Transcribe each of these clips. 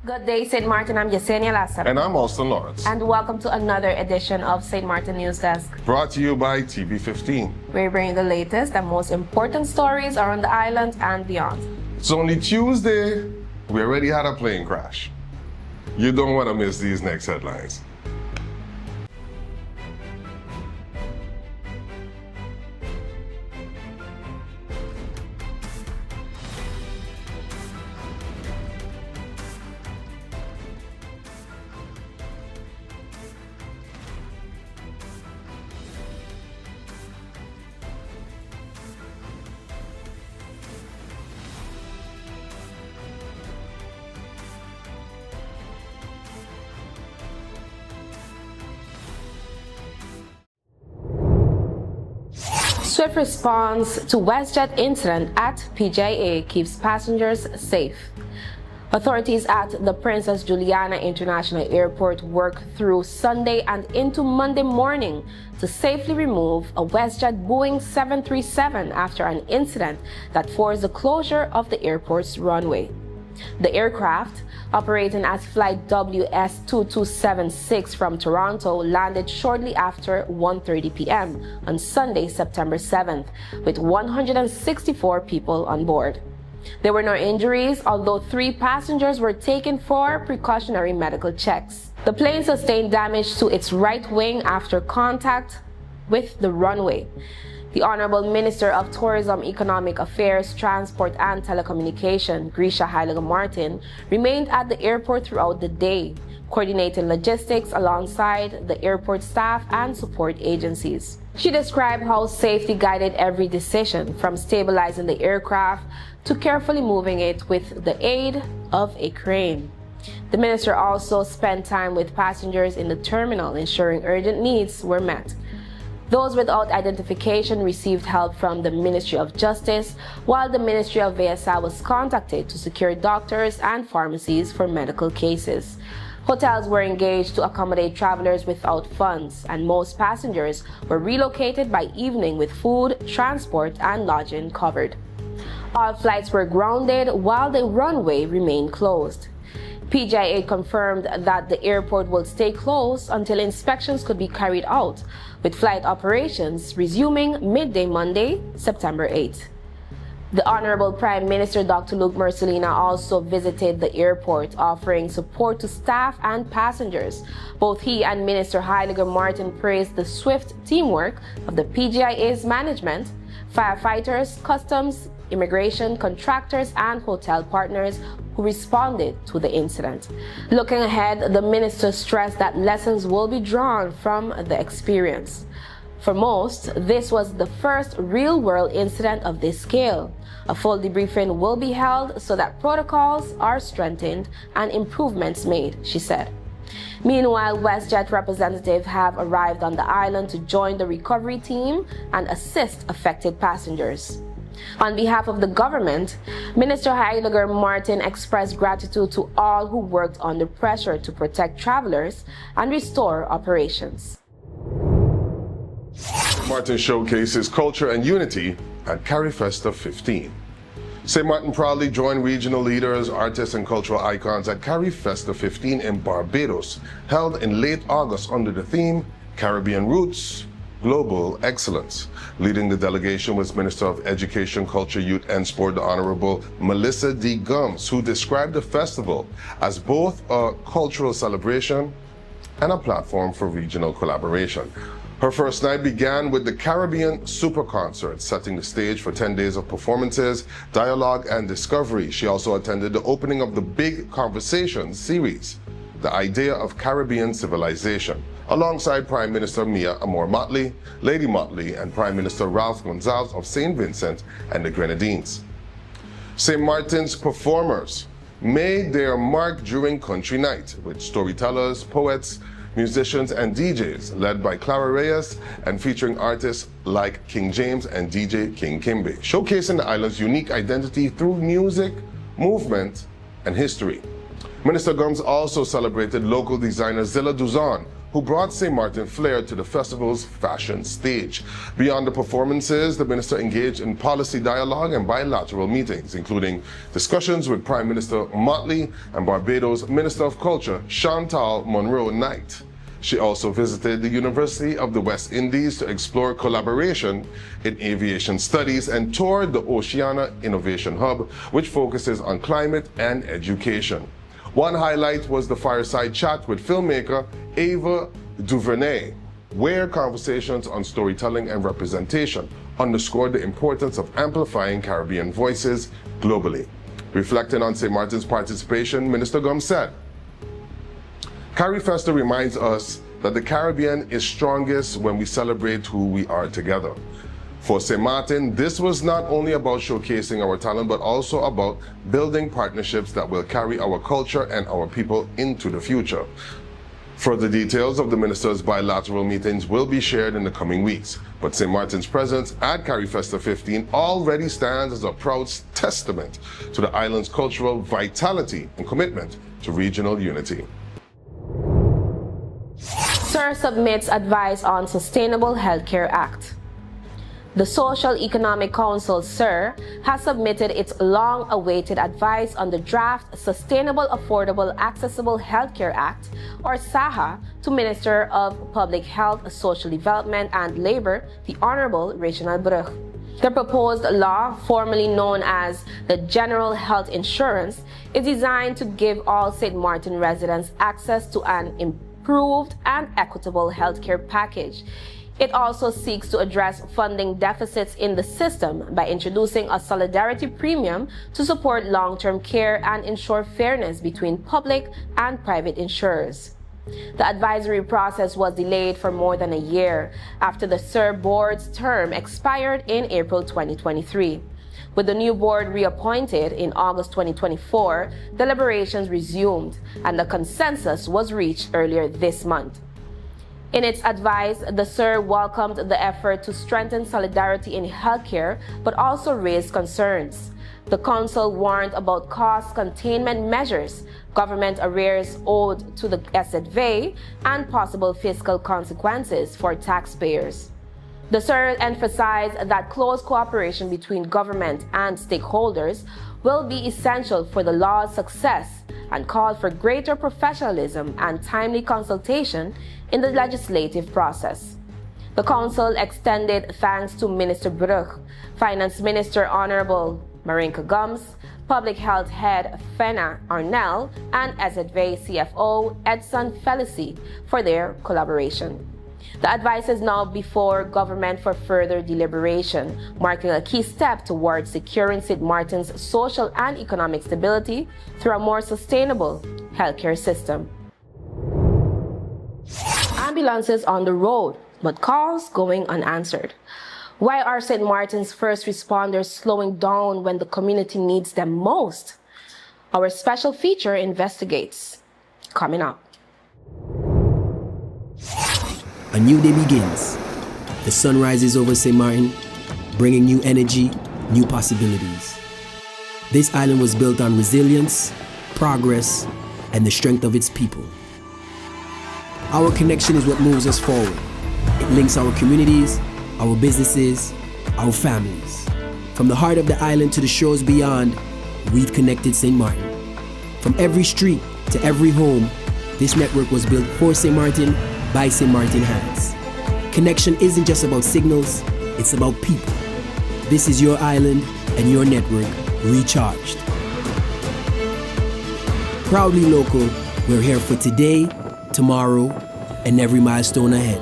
Good day, St. Maarten. I'm Yesenia Lasser. And I'm Austin Lawrence. And welcome to another edition of St. Maarten News Desk. Brought to you by TB15. We bring the latest and most important stories around the island and beyond. It's only Tuesday. We already had a plane crash. You don't want to miss these next headlines. Swift response to WestJet incident at PJA keeps passengers safe. Authorities at the Princess Juliana International Airport worked through Sunday and into Monday morning to safely remove a WestJet Boeing 737 after an incident that forced the closure of the airport's runway. The aircraft, operating as flight WS2276 from Toronto, landed shortly after 1:30 p.m. on Sunday, September 7th, with 164 people on board. There were no injuries, although 3 passengers were taken for precautionary medical checks. The plane sustained damage to its right wing after contact with the runway. The Honorable Minister of Tourism, Economic Affairs, Transport and Telecommunication, Princess Martin, remained at the airport throughout the day, coordinating logistics alongside the airport staff and support agencies. She described how safety guided every decision, from stabilizing the aircraft to carefully moving it with the aid of a crane. The minister also spent time with passengers in the terminal, ensuring urgent needs were met. Those without identification received help from the Ministry of Justice, while the Ministry of VSI was contacted to secure doctors and pharmacies for medical cases. Hotels were engaged to accommodate travelers without funds, and most passengers were relocated by evening with food, transport, and lodging covered. All flights were grounded while the runway remained closed. PJA confirmed that the airport will stay closed until inspections could be carried out, with flight operations resuming midday Monday, September 8th. The Honorable Prime Minister Dr. Luke Mercelina also visited the airport, offering support to staff and passengers. Both he and Minister Heiliger Martin praised the swift teamwork of the PJA's management, firefighters, customs, immigration, contractors, and hotel partners who responded to the incident. Looking ahead, the minister stressed that lessons will be drawn from the experience. For most, this was the first real-world incident of this scale. A full debriefing will be held so that protocols are strengthened and improvements made, she said. Meanwhile, WestJet representatives have arrived on the island to join the recovery team and assist affected passengers. On behalf of the government, Minister Heiliger Martin expressed gratitude to all who worked under pressure to protect travelers and restore operations. Martin showcases culture and unity at CARIFESTA 15. St. Maarten proudly joined regional leaders, artists, and cultural icons at CARIFESTA 15 in Barbados, held in late August under the theme Caribbean Roots, Global Excellence. Leading the delegation was Minister of Education, Culture, Youth and Sport, the Honorable Melissa D. Gums, who described the festival as both a cultural celebration and a platform for regional collaboration. Her first night began with the Caribbean Super Concert, setting the stage for 10 days of performances, dialogue, and discovery. She also attended the opening of the Big Conversations series, The Idea of Caribbean Civilization, alongside Prime Minister Mia Amor Motley, Lady Motley, and Prime Minister Ralph Gonzalez of St. Vincent and the Grenadines. St. Martin's performers made their mark during Country Night, with storytellers, poets, musicians, and DJs, led by Clara Reyes and featuring artists like King James and DJ King Kimbe, showcasing the island's unique identity through music, movement, and history. Minister Gums also celebrated local designer Zilla Duzon, who brought St. Maarten flair to the festival's fashion stage. Beyond the performances, the minister engaged in policy dialogue and bilateral meetings, including discussions with Prime Minister Motley and Barbados Minister of Culture Chantal Monroe-Knight. She also visited the University of the West Indies to explore collaboration in aviation studies and toured the Oceania Innovation Hub, which focuses on climate and education. One highlight was the fireside chat with filmmaker Ava DuVernay, where conversations on storytelling and representation underscored the importance of amplifying Caribbean voices globally. Reflecting on St. Maarten's participation, Minister Gum said, CARIFESTA reminds us that the Caribbean is strongest when we celebrate who we are together. For St. Maarten, this was not only about showcasing our talent, but also about building partnerships that will carry our culture and our people into the future. Further details of the ministers' bilateral meetings will be shared in the coming weeks, but St. Maarten's presence at CARIFESTA 15 already stands as a proud testament to the island's cultural vitality and commitment to regional unity. SIR submits advice on Sustainable Healthcare Act. The Social Economic Council, SIR, has submitted its long-awaited advice on the draft Sustainable Affordable Accessible Healthcare Act, or SAHA, to Minister of Public Health, Social Development and Labor, the Honorable Reginald Brugge. The proposed law, formerly known as the General Health Insurance, is designed to give all St. Maarten residents access to an improved and equitable healthcare package. It also seeks to address funding deficits in the system by introducing a solidarity premium to support long-term care and ensure fairness between public and private insurers. The advisory process was delayed for more than a year after the SIR board's term expired in April 2023. With the new board reappointed in August 2024, deliberations resumed and a consensus was reached earlier this month. In its advice, the SIR welcomed the effort to strengthen solidarity in healthcare, but also raised concerns. The Council warned about cost containment measures, government arrears owed to the SZV, and possible fiscal consequences for taxpayers. The SIR emphasized that close cooperation between government and stakeholders will be essential for the law's success and called for greater professionalism and timely consultation in the legislative process. The Council extended thanks to Minister Brugge, Finance Minister Honorable Marinka Gums, Public Health Head Fena Arnell, and SZV CFO Edson Felici for their collaboration. The advice is now before government for further deliberation, marking a key step towards securing St. Maarten's social and economic stability through a more sustainable healthcare system. Ambulances on the road, but calls going unanswered. Why are St. Maarten's first responders slowing down when the community needs them most? Our special feature investigates. Coming up. A new day begins. The sun rises over St. Maarten, bringing new energy, new possibilities. This island was built on resilience, progress, and the strength of its people. Our connection is what moves us forward. It links our communities, our businesses, our families. From the heart of the island to the shores beyond, we've connected St. Maarten. From every street to every home, this network was built for St. Maarten by St. Maarten hands. Connection isn't just about signals, it's about people. This is your island and your network recharged. Proudly local, we're here for today, tomorrow, and every milestone ahead.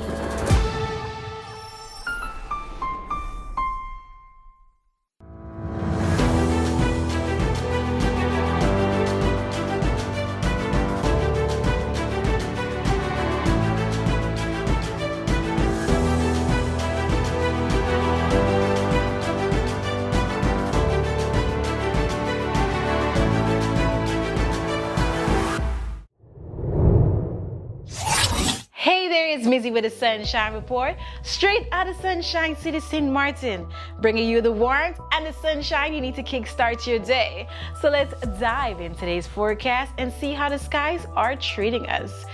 It's Mizzy with the Sunshine Report, straight out of Sunshine City, St. Maarten, bringing you the warmth and the sunshine you need to kickstart your day. So let's dive in today's forecast and see how the skies are treating us.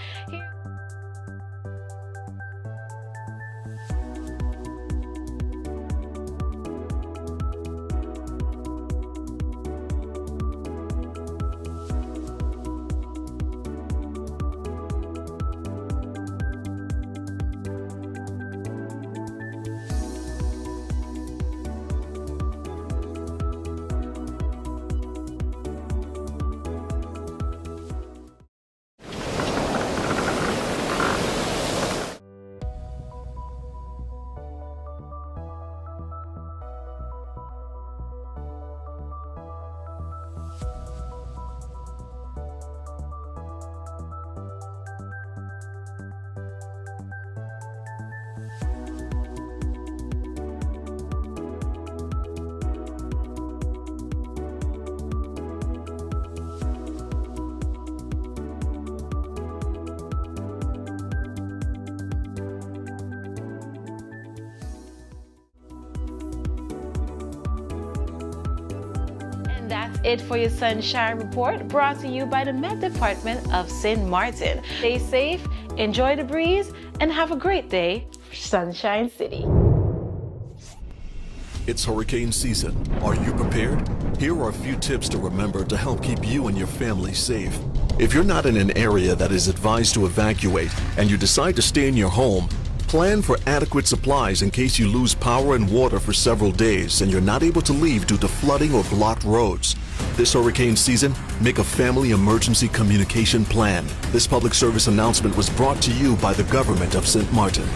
And that's it for your Sunshine Report, brought to you by the Met Department of Sint Maarten. Stay safe, enjoy the breeze, and have a great day, Sunshine City. It's hurricane season. Are you prepared? Here are a few tips to remember to help keep you and your family safe. If you're not in an area that is advised to evacuate and you decide to stay in your home, plan for adequate supplies in case you lose power and water for several days and you're not able to leave due to flooding or blocked roads. This hurricane season, make a family emergency communication plan. This public service announcement was brought to you by the government of Sint Maarten.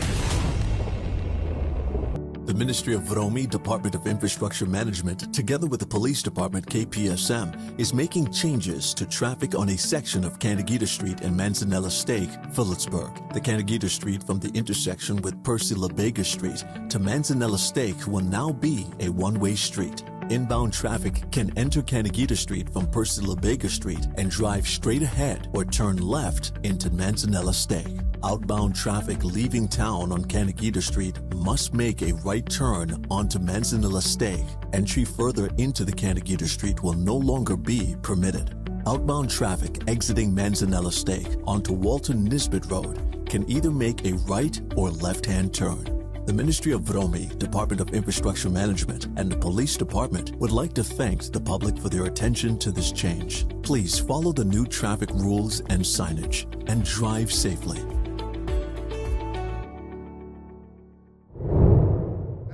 The Ministry of Vromi, Department of Infrastructure Management, together with the Police Department KPSM, is making changes to traffic on a section of Canagita Street and Manzanella Steak, Phillipsburg. The Canagita Street from the intersection with Percy LaBega Street to Manzanella Steak will now be a one-way street. Inbound traffic can enter Canagita Street from Percy LaBega Street and drive straight ahead or turn left into Manzanella Steak. Outbound traffic leaving town on Canagita Street must make a right turn onto Manzanella Steak. Entry further into the Canagita Street will no longer be permitted. Outbound traffic exiting Manzanella Steak onto Walter Nisbet Road can either make a right or left-hand turn. The Ministry of Vromi, Department of Infrastructure Management, and the Police Department would like to thank the public for their attention to this change. Please follow the new traffic rules and signage and drive safely.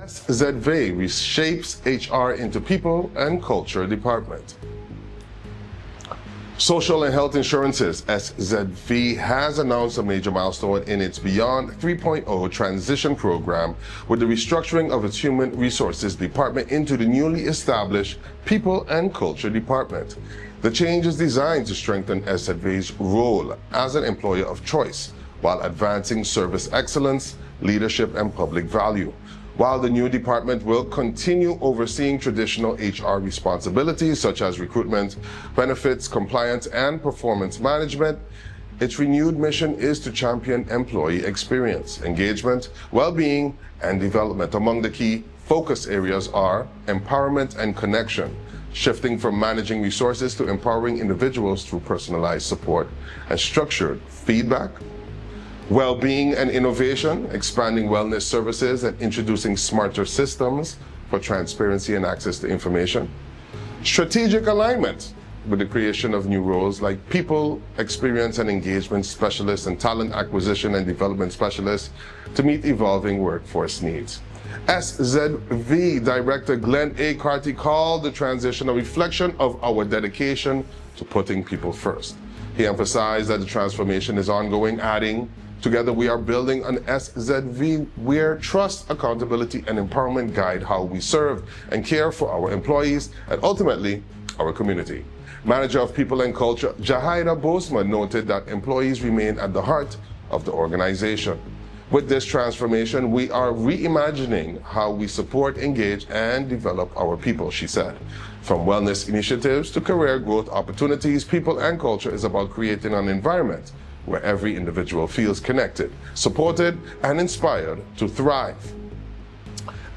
SZV reshapes HR into People and Culture Department. Social and Health Insurances, SZV, has announced a major milestone in its Beyond 3.0 transition program with the restructuring of its Human Resources Department into the newly established People and Culture Department. The change is designed to strengthen SZV's role as an employer of choice while advancing service excellence, leadership, and public value. While the new department will continue overseeing traditional HR responsibilities such as recruitment, benefits, compliance, and performance management, its renewed mission is to champion employee experience, engagement, well-being, and development. Among the key focus areas are empowerment and connection, shifting from managing resources to empowering individuals through personalized support and structured feedback. Well-being and innovation, expanding wellness services and introducing smarter systems for transparency and access to information. Strategic alignment, with the creation of new roles like People, Experience and Engagement Specialists and Talent Acquisition and Development Specialists to meet evolving workforce needs. SZV Director Glenn A. Carty called the transition a reflection of our dedication to putting people first. He emphasized that the transformation is ongoing, adding, "Together we are building an SZV where trust, accountability, and empowerment guide how we serve and care for our employees and ultimately our community." Manager of People and Culture, Jahaira Bosman, noted that employees remain at the heart of the organization. With this transformation, we are reimagining how we support, engage, and develop our people, she said. From wellness initiatives to career growth opportunities, People and Culture is about creating an environment where every individual feels connected, supported, and inspired to thrive.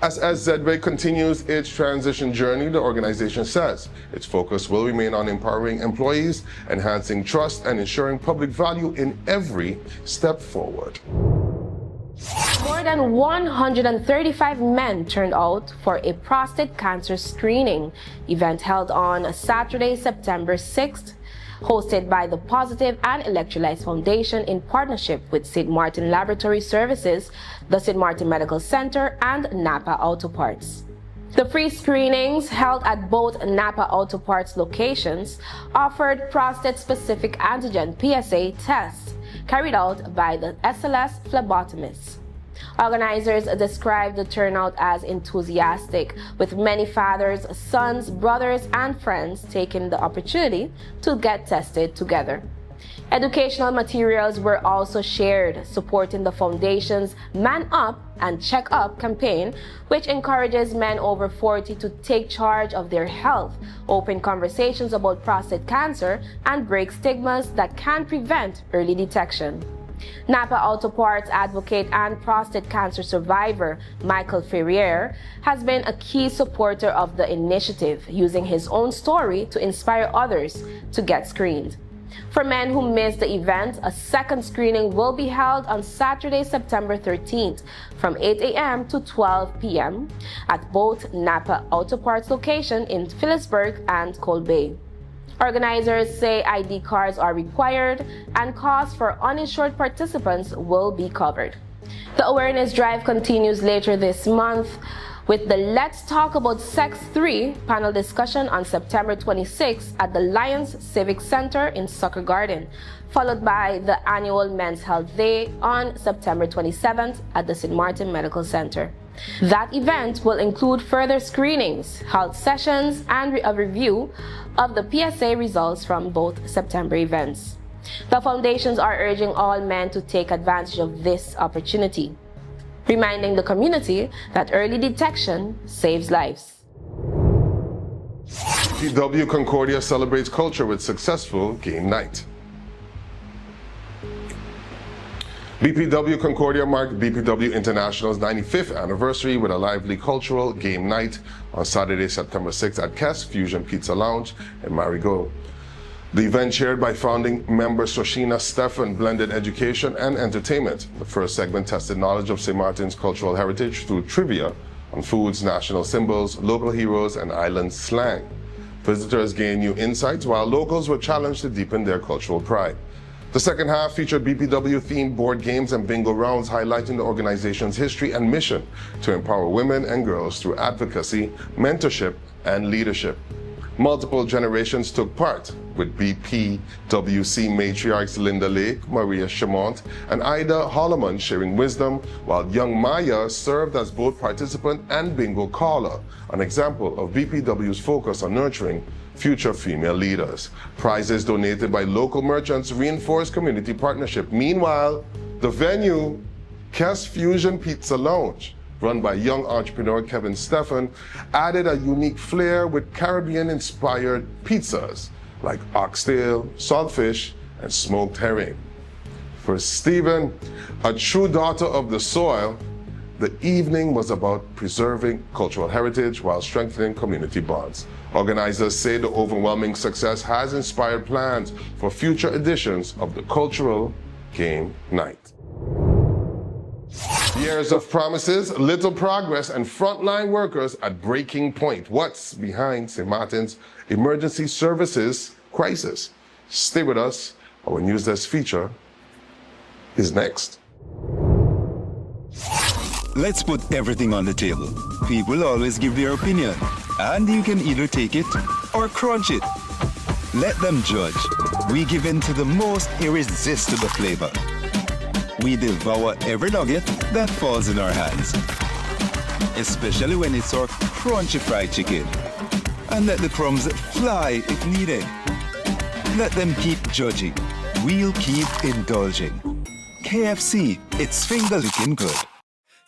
As SZV continues its transition journey, the organization says its focus will remain on empowering employees, enhancing trust, and ensuring public value in every step forward. More than 135 men turned out for a prostate cancer screening event held on Saturday, September 6th, hosted by the Positive and Electrolytes Foundation in partnership with Sint Maarten Laboratory Services, the Sint Maarten Medical Center, and Napa Auto Parts. The free screenings held at both Napa Auto Parts locations offered prostate-specific antigen PSA tests carried out by the SLS phlebotomists. Organizers described the turnout as enthusiastic, with many fathers, sons, brothers, and friends taking the opportunity to get tested together. Educational materials were also shared, supporting the foundation's Man Up and Check Up campaign, which encourages men over 40 to take charge of their health, open conversations about prostate cancer, and break stigmas that can prevent early detection. Napa Auto Parts advocate and prostate cancer survivor Michael Ferrier has been a key supporter of the initiative, using his own story to inspire others to get screened. For men who missed the event, a second screening will be held on Saturday, September 13th from 8 a.m. to 12 p.m. at both Napa Auto Parts location in Phillipsburg and Cold Bay. Organizers say ID cards are required and costs for uninsured participants will be covered. The awareness drive continues later this month with the Let's Talk About Sex 3 panel discussion on September 26th at the Lions Civic Center in Sucker Garden, followed by the annual Men's Health Day on September 27th at the Sint Maarten Medical Center. That event will include further screenings, health sessions, and a review of the PSA results from both September events. The foundations are urging all men to take advantage of this opportunity, reminding the community that early detection saves lives. BPW Concordia celebrates culture with successful game night. BPW Concordia marked BPW International's 95th anniversary with a lively cultural game night on Saturday, September 6th at Kess Fusion Pizza Lounge in Marigot. The event, chaired by founding member Soshina Stefan, blended education and entertainment. The first segment tested knowledge of St. Martin's cultural heritage through trivia on foods, national symbols, local heroes, and island slang. Visitors gained new insights, while locals were challenged to deepen their cultural pride. The second half featured BPW-themed board games and bingo rounds, highlighting the organization's history and mission to empower women and girls through advocacy, mentorship, and leadership. Multiple generations took part, with BPWC matriarchs Linda Lake, Maria Chamont, and Ida Holloman sharing wisdom, while young Maya served as both participant and bingo caller, an example of BPW's focus on nurturing future female leaders. Prizes donated by local merchants reinforced community partnership. Meanwhile, the venue, Kess Fusion Pizza Lounge, run by young entrepreneur Kevin Stephan, added a unique flair with Caribbean-inspired pizzas like oxtail, saltfish, and smoked herring. For Stephen, a true daughter of the soil, the evening was about preserving cultural heritage while strengthening community bonds. Organizers say the overwhelming success has inspired plans for future editions of the cultural game night. Years of promises, little progress, and frontline workers at breaking point. What's behind St. Martin's emergency services crisis? Stay with us. Our NEWSDESK feature is next. Let's put everything on the table. People always give their opinion, and you can either take it or crunch it. Let them judge. We give in to the most irresistible flavor. We devour every nugget that falls in our hands, especially when it's our crunchy fried chicken. And let the crumbs fly if needed. Let them keep judging. We'll keep indulging. KFC, it's finger-licking good.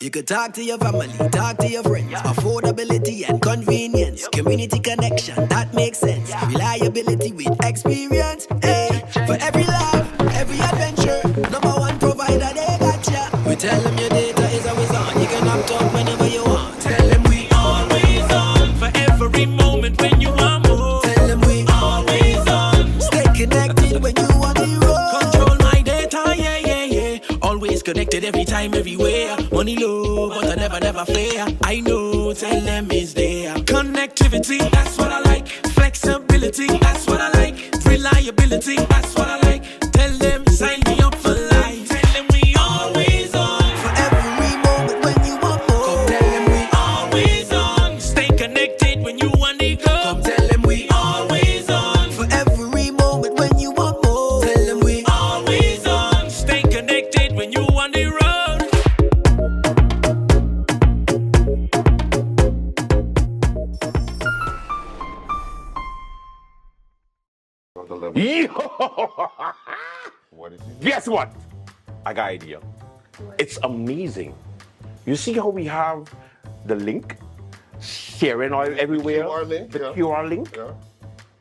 You could talk to your family, talk to your friends. Affordability and convenience. Community connection, that makes sense. Reliability with experience. Hey, for every laugh, every adventure. Number one provider, they got ya. We tell them your data is always on. You can opt out whenever you want. Tell them we always on. For every moment when you want more. Tell them we always on. Stay connected when you want the road. Control my data, yeah, yeah, yeah. Always connected every time, everywhere. Money low, but I never fair. I know, tell them it's there. Connectivity, that's what I like. Flexibility, that's what I like. Reliability, that's what I like. Tell them, sign me up for life. Tell them we always on. For every moment when you want more. Come tell them we always on. Stay connected when you want to go. Come tell them we always on. For every moment when you want more. Tell them we always on. Stay connected when you want to road. Guess what? I got an idea. It's amazing. You see how we have the link sharing all everywhere? QR link, the yeah. QR link? Yeah.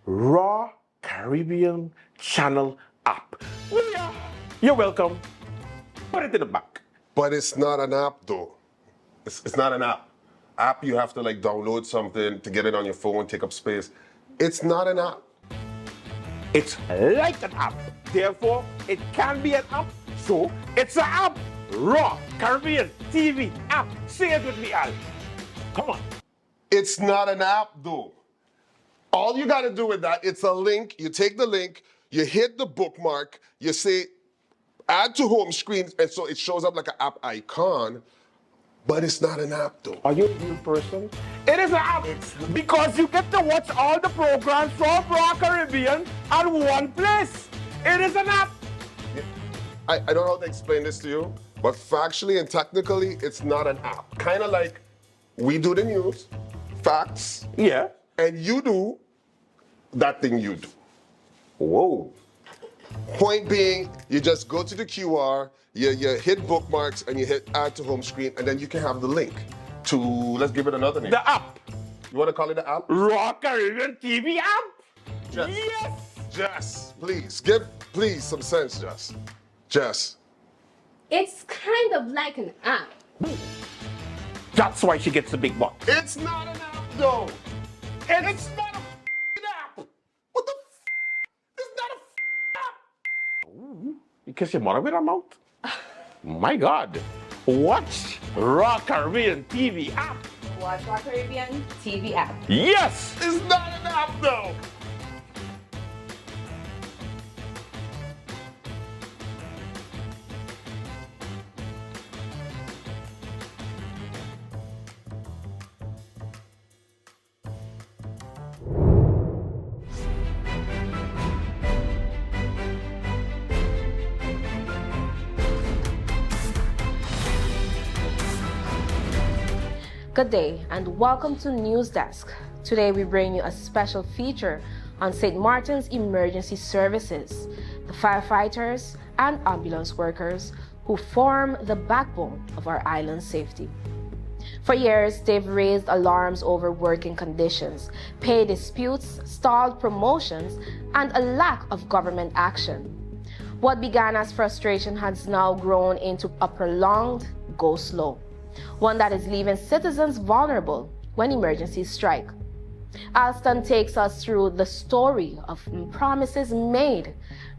Raw Caribbean Channel app. Well, yeah. You're welcome. Put it in the back. But it's not an app though. It's not an app. App, you have to like download something to get it on your phone, take up space. It's not an app. It's like an app. Therefore, it can be an app. So, it's an app. Raw Caribbean TV app. Say it with me, Al. Come on. It's not an app though. All you gotta do with that, it's a link. You take the link, you hit the bookmark, you say add to home screen, and so it shows up like an app icon, but it's not an app though. Are you a real person? It is an app because you get to watch all the programs from Raw Caribbean at one place. It is an app. I don't know how to explain this to you, but factually and technically, it's not an app. Kind of like we do the news, facts, Yeah. and you do that thing you do. Whoa. Point being, you just go to the QR, you hit bookmarks, and you hit add to home screen, and then you can have the link to, let's give it another name. The app. You want to call it the app? Raw Caribbean TV app. Jess. Yes. Jess, please, give some sense, Jess. Jess. It's kind of like an app. That's why she gets the big bucks. It's not an app, though. It's not a app. What the It's not a app. You kiss your mother with her mouth? My God. Watch Raw Caribbean TV app. Watch Raw Caribbean TV app. Yes. It's not an app, though. Good day and welcome to NEWSDESK. Today we bring you a special feature on St. Maarten's emergency services, the firefighters and ambulance workers who form the backbone of our island's safety. For years, they've raised alarms over working conditions, pay disputes, stalled promotions, and a lack of government action. What began as frustration has now grown into a prolonged go slow, one that is leaving citizens vulnerable when emergencies strike. Alston takes us through the story of promises made,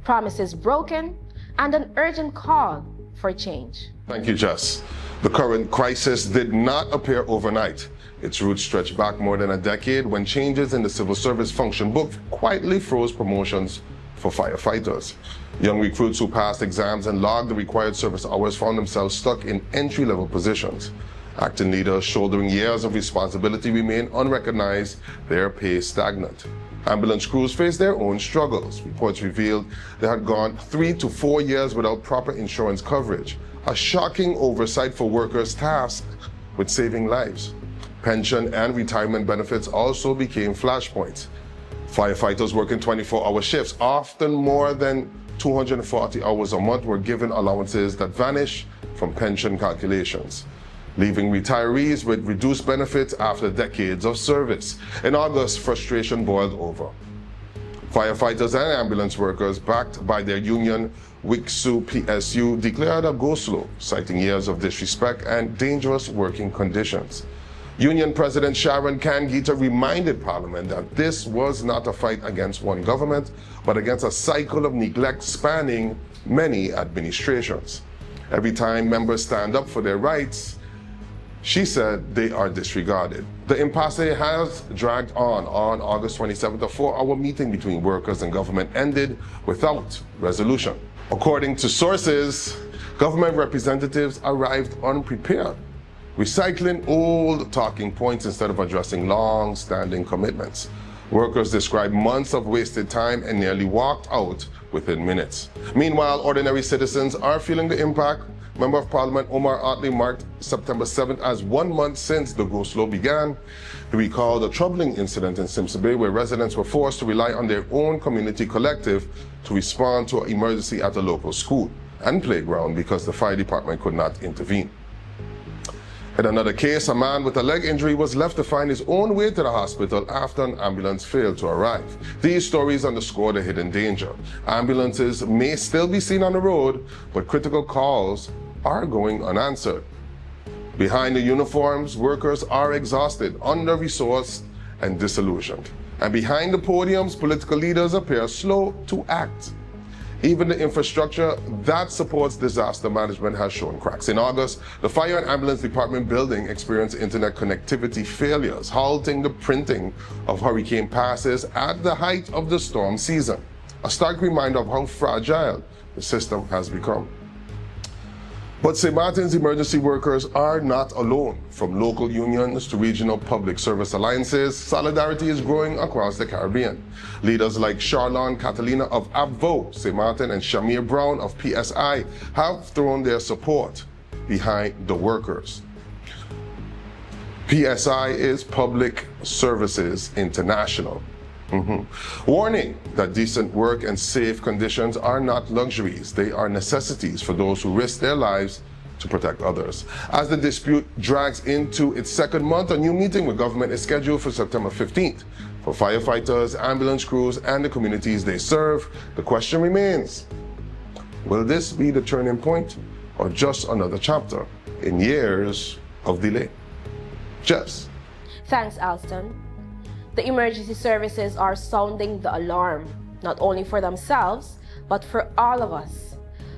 promises broken, and an urgent call for change. Thank you, Jess. The current crisis did not appear overnight. Its roots stretch back more than a decade when changes in the civil service function book quietly froze promotions for firefighters. Young recruits who passed exams and logged the required service hours found themselves stuck in entry-level positions. Acting leaders shouldering years of responsibility remain unrecognized, their pay stagnant. Ambulance crews face their own struggles. Reports revealed they had gone 3 to 4 years without proper insurance coverage, a shocking oversight for workers tasked with saving lives. Pension and retirement benefits also became flashpoints. Firefighters working 24-hour shifts, often more than 240 hours a month, were given allowances that vanish from pension calculations, leaving retirees with reduced benefits after decades of service. In August, frustration boiled over. Firefighters and ambulance workers, backed by their union, WICSU PSU, declared a go slow, citing years of disrespect and dangerous working conditions. Union President Sharon Kangita reminded Parliament that this was not a fight against one government, but against a cycle of neglect spanning many administrations. Every time members stand up for their rights, she said they are disregarded. The impasse has dragged on August 27th, a 4-hour meeting between workers and government ended without resolution. According to sources, government representatives arrived unprepared, recycling old talking points instead of addressing long-standing commitments. Workers described months of wasted time and nearly walked out within minutes. Meanwhile, ordinary citizens are feeling the impact. Member of Parliament Omar Otley marked September 7th as 1 month since the go-slow began. He recalled a troubling incident in Simpson Bay where residents were forced to rely on their own community collective to respond to an emergency at a local school and playground because the fire department could not intervene. In another case, a man with a leg injury was left to find his own way to the hospital after an ambulance failed to arrive. These stories underscore the hidden danger. Ambulances may still be seen on the road, but critical calls are going unanswered. Behind the uniforms, workers are exhausted, under-resourced, and disillusioned. And behind the podiums, political leaders appear slow to act. Even the infrastructure that supports disaster management has shown cracks. In August, the Fire and Ambulance Department building experienced internet connectivity failures, halting the printing of hurricane passes at the height of the storm season. A stark reminder of how fragile the system has become. But St. Maarten's emergency workers are not alone. From local unions to regional public service alliances, solidarity is growing across the Caribbean. Leaders like Charlon Catalina of ABVO, St. Maarten, and Shamir Brown of PSI have thrown their support behind the workers. PSI is Public Services International. Warning that decent work and safe conditions are not luxuries. They are necessities for those who risk their lives to protect others. As the dispute drags into its second month, a new meeting with government is scheduled for September 15th. For firefighters, ambulance crews, and the communities they serve, the question remains, will this be the turning point or just another chapter in years of delay? Jess. Thanks, Alston. The emergency services are sounding the alarm, not only for themselves, but for all of us.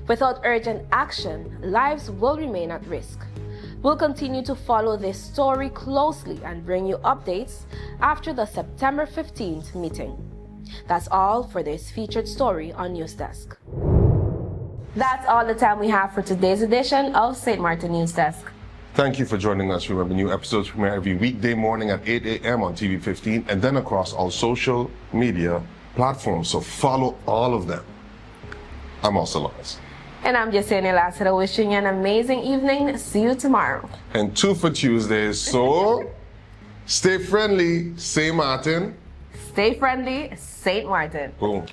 Without urgent action, lives will remain at risk. We'll continue to follow this story closely and bring you updates after the September 15th meeting. That's all for this featured story on NEWSDESK. That's all the time we have for today's edition of St. Maarten NEWSDESK. Thank you for joining us. Remember, new episodes premiere every weekday morning at 8 a.m. on TV 15 and then across all social media platforms. So follow all of them. I'm also Lawrence. And I'm Yesenia Lassiter, wishing you an amazing evening. See you tomorrow. And 2 for Tuesdays. So stay friendly, St. Maarten. Stay friendly, St. Maarten. Boom.